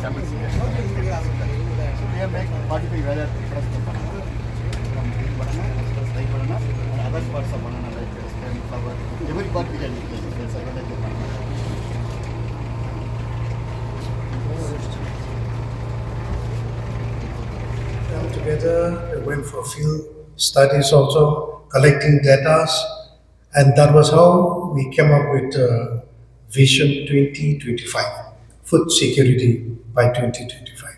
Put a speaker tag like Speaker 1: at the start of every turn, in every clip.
Speaker 1: samples here. So we have make 45 various products of banana. From green banana, plus ripe banana, and other parts of banana like stem, flower. Every part we can use. That's advantage of banana.
Speaker 2: Together, we went for field studies also, collecting data, and that was how we came up with Vision 2025, food security by 2025.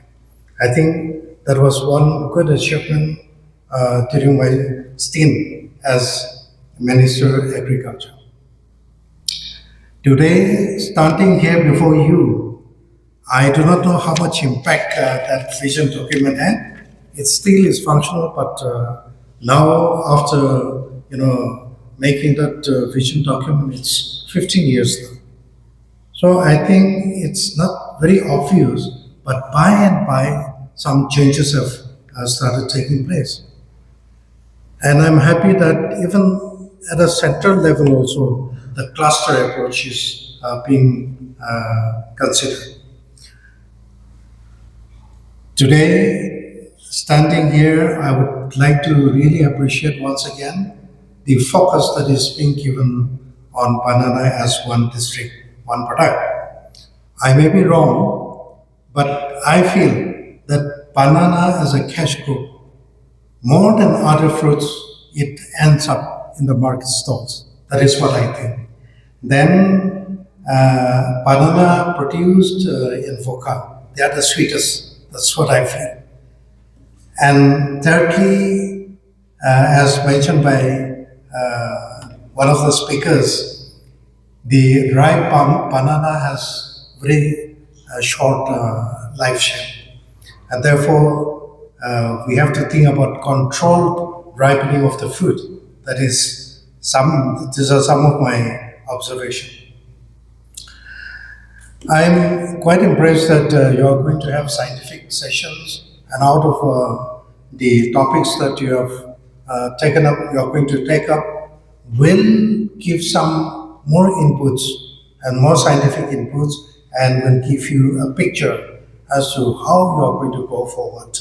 Speaker 2: I think that was one good achievement during my stint as Minister of Agriculture. Today, standing here before you, I do not know how much impact that vision document had. It still is functional, but now after making that vision document, it's 15 years now. So I think it's not very obvious, but by and by, some changes have started taking place. And I'm happy that even at a central level also, the cluster approach is being considered. Today, standing here, I would like to really appreciate once again the focus that is being given on banana as one district, one product. I may be wrong, but I feel that banana as a cash crop, more than other fruits, it ends up in the market stalls. That is what I think. Then banana produced in Wokha, they are the sweetest. That's what I feel. And thirdly, as mentioned by one of the speakers, the ripe banana has very short lifespan. And therefore, we have to think about controlled ripening of the fruit. These are some of my observations. I'm quite impressed that you are going to have scientific sessions, and out of the topics that you have taken up, you are going to take up, will give some more inputs and more scientific inputs, and will give you a picture as to how you are going to go forward.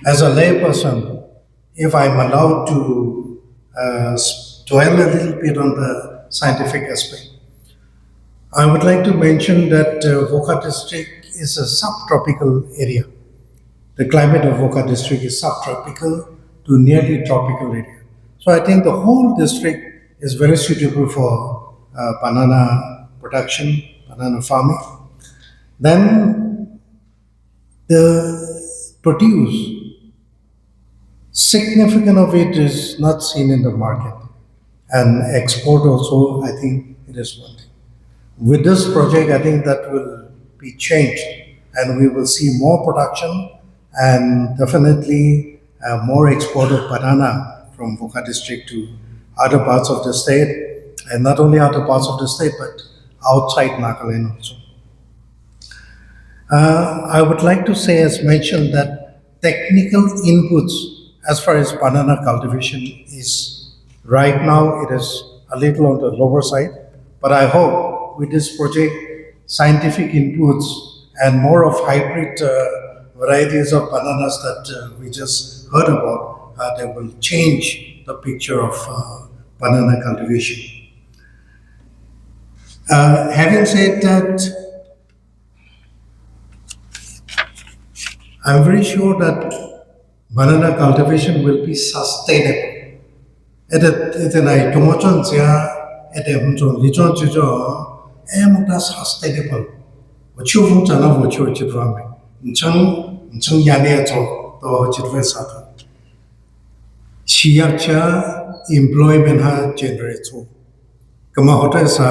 Speaker 2: As a layperson, if I'm allowed to dwell a little bit on the scientific aspect, I would like to mention that Wokha district is a subtropical area. The climate of Wokha district is subtropical to nearly tropical area. So I think the whole district is very suitable for banana production, banana farming. Then the produce, significant of it is not seen in the market. And export also, I think it is one thing. With this project, I think that will be changed, and we will see more production and definitely more export of banana from Wokha district to other parts of the state, and not only other parts of the state, but outside Nagaland also. I would like to say, as mentioned, that technical inputs as far as banana cultivation is right now, it is a little on the lower side, but I hope with this project, scientific inputs and more of hybrid varieties of bananas that we just heard about, they will change the picture of banana cultivation. Having said that, I'm very sure that banana cultivation will be sustainable. It's sustainable. Employment ha generate. Kama hotel sa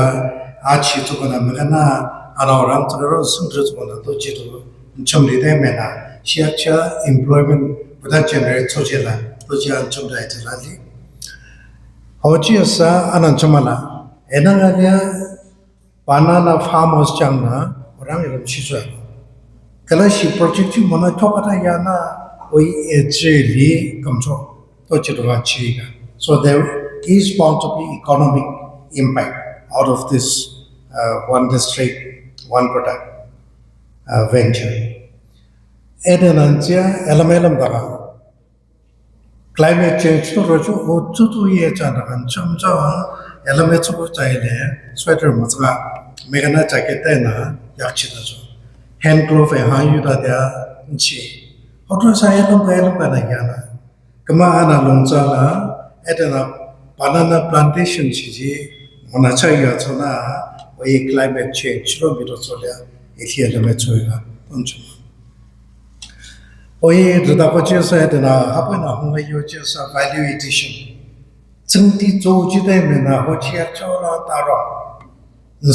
Speaker 2: achi to kana mekana anaram taro sundru to kana to jitu chomli de mena shiacha employment pada generate to jela to jan chomdai tali. Hoji sa anan chomala enangalia banana farmers changna orang ilam chizwa. Kala shi project chu mana thokata yana oi ejeli kamcho to chidwa chiga. So there is bound to be economic impact out of this one district, one product. venture. Edenantia elamelum daga climate change to roju utu ye chana kan chumja element chu chaile sweater mazga megana jacket na yakchida jo hand glove ha yu da dia chi hoto sa elum ka na yana kama ana longcha la edana banana plantation chi ji mona cha ya chona oi climate change lo mi ro cholia ithi element chu ga punchu oi rida ko che sa edana hapana hong yo che sa value addition chengti zo ji de me na ho chia cho la ta ro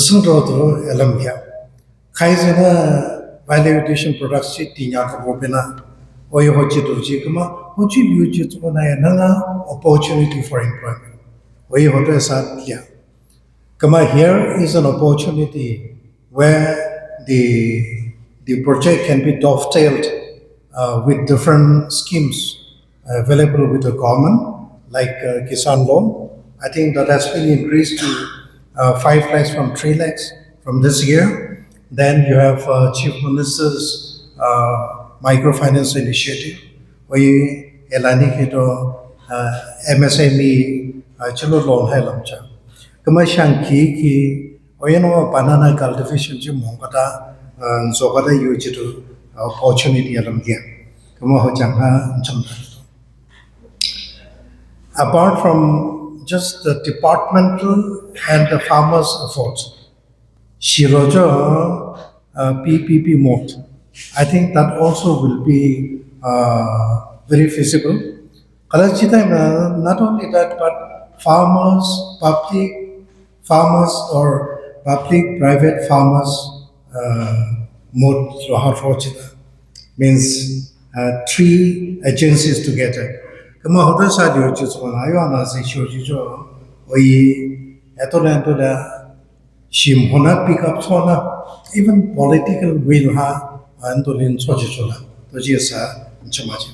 Speaker 2: sung ro do elam ya khai je na value addition products chi ti nya ko be na oi ho chi do ji kama ho chi yu chi to na ya na opportunity for employment oi ho de sa ya kama here is an opportunity where the project can be dovetailed with different schemes available with the government, like Kisan loan. I think that has been increased to 5 lakhs from 3 lakhs from this year. Then you have Chief Minister's microfinance initiative, where you elani kito MSME chilo loan hai lamcha. Kama shanki ki oyeno banana cultivation ji mongkata zogada yu jitu opportunity alam dia. Kama ho jangha chamda. Apart from just the departmental and the farmers' efforts, Shirojo PPP mode, I think that also will be very feasible. Not only that, but farmers or public-private farmers mode means 3 agencies together. Kama hotel sa dio chu so na yo na se sho ju jo oi etola shim hona pick up so na even political will ha antolin so ju so la to ji sa chamaji.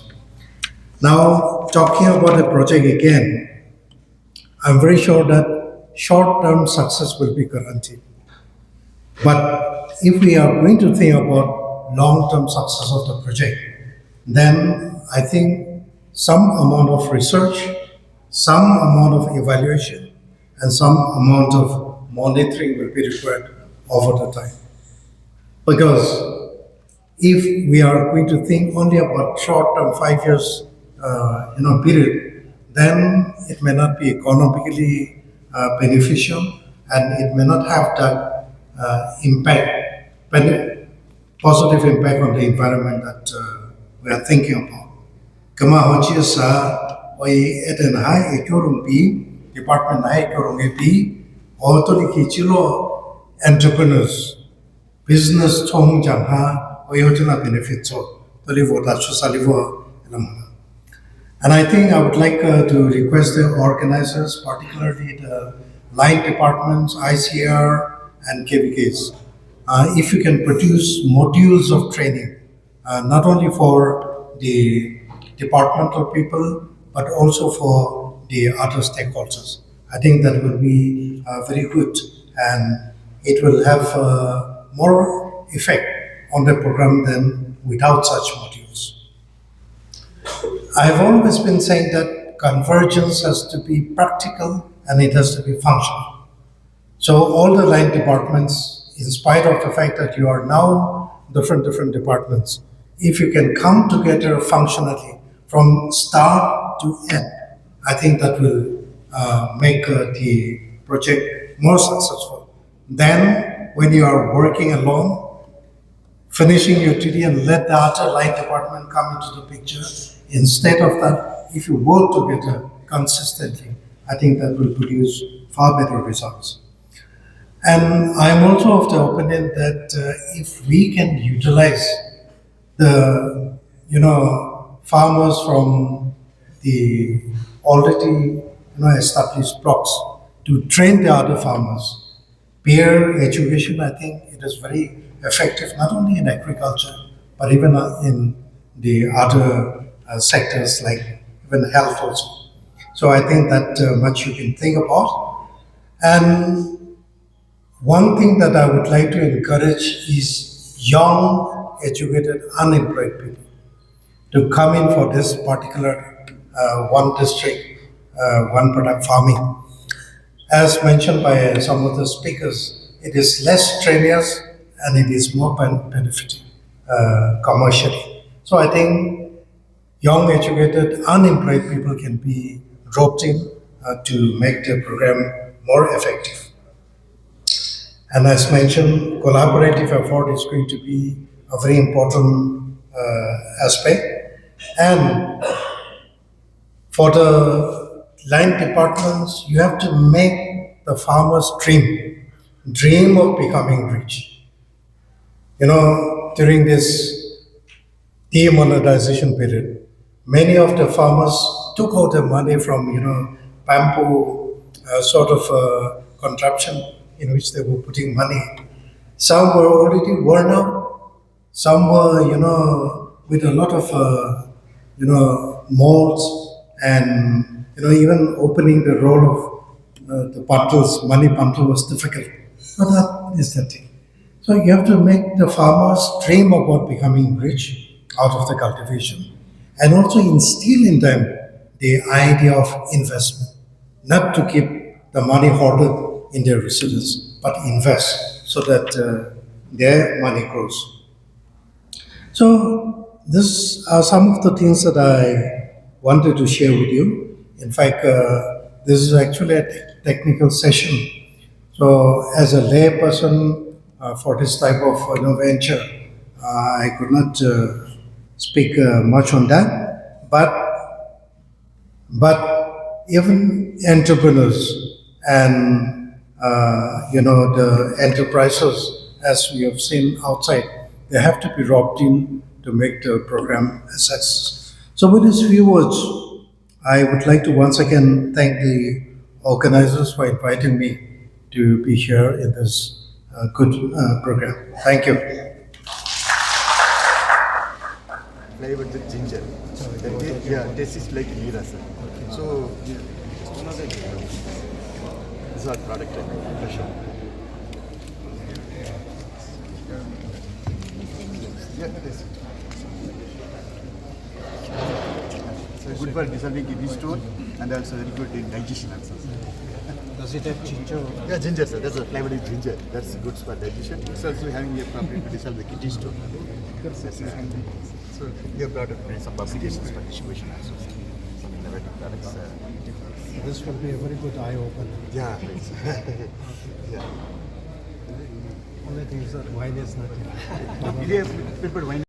Speaker 2: Now talking about the project again, I'm very sure that short-term success will be guaranteed. But if we are going to think about long-term success of the project, then I think some amount of research, some amount of evaluation, and some amount of monitoring will be required over the time. Because if we are going to think only about short-term 5 years, period, then it may not be economically beneficial, and it may not have that positive impact on the environment that we are thinking about. Kama hochi sa oi eten hai ekurung pi department hai ekurung pi otoli kichilo entrepreneurs business thong jang ha oi hotuna benefit so toli vota chu salivo elam. And I think I would like to request the organizers, particularly the line departments, ICR, and KVKs, if you can produce modules of training, not only for the departmental people, but also for the other stakeholders. I think that will be very good, and it will have more effect on the program than without such modules. I've always been saying that convergence has to be practical and it has to be functional. So all the line departments, in spite of the fact that you are now different departments, if you can come together functionally from start to end, I think that will make the project more successful. Then, when you are working alone, finishing your duty and let the other line department come into the picture. Instead of that, if you work together consistently, I think that will produce far better results. And I'm also of the opinion that if we can utilize the farmers from the already established blocks to train the other farmers, peer education, I think it is very effective not only in agriculture but even in the other sectors like even health also. So I think that much you can think about. And one thing that I would like to encourage is young, educated, unemployed people to come in for this particular one district, one product farming. As mentioned by some of the speakers, it is less strenuous and it is more benefiting commercially. So I think young, educated, unemployed people can be roped in to make the program more effective. And as mentioned, collaborative effort is going to be a very important aspect. And for the line departments, you have to make the farmers dream of becoming rich. You know, during this demonetization period, many of the farmers took out the money from, bamboo sort of contraption in which they were putting money. Some were already worn out, some were, with a lot of, molds and, even opening the roll of the bundles, money bundle was difficult. But that is the thing. So you have to make the farmers dream about becoming rich out of the cultivation and also instill in them the idea of investment, not to keep the money hoarded in their residence, but invest so that their money grows. So these are some of the things that I wanted to share with you. In fact, this is actually a technical session. So as a lay person for this type of venture, I could not speak much on that. But even entrepreneurs and the enterprises, as we have seen outside, they have to be roped in to make the program a success. So, with these few words, I would like to once again thank the organizers for inviting me to be here in this good program. Thank you.
Speaker 1: Flavored with ginger. Yeah, this is like Lira, sir. So, this is our product, for sure. Yeah, this. So good for dissolving kidney stone and also very good in digestion also.
Speaker 3: Does it have ginger?
Speaker 1: Yeah, ginger, sir. That's a flavored with ginger. That's good for digestion. It's also having a property to dissolve the kidney stone. So we have brought up some publications for distribution also. Some innovative products.
Speaker 3: This will be a very good eye opener.
Speaker 1: Yeah, right. Yeah.
Speaker 3: Only thing is that wine is not.
Speaker 1: We have prepared wine.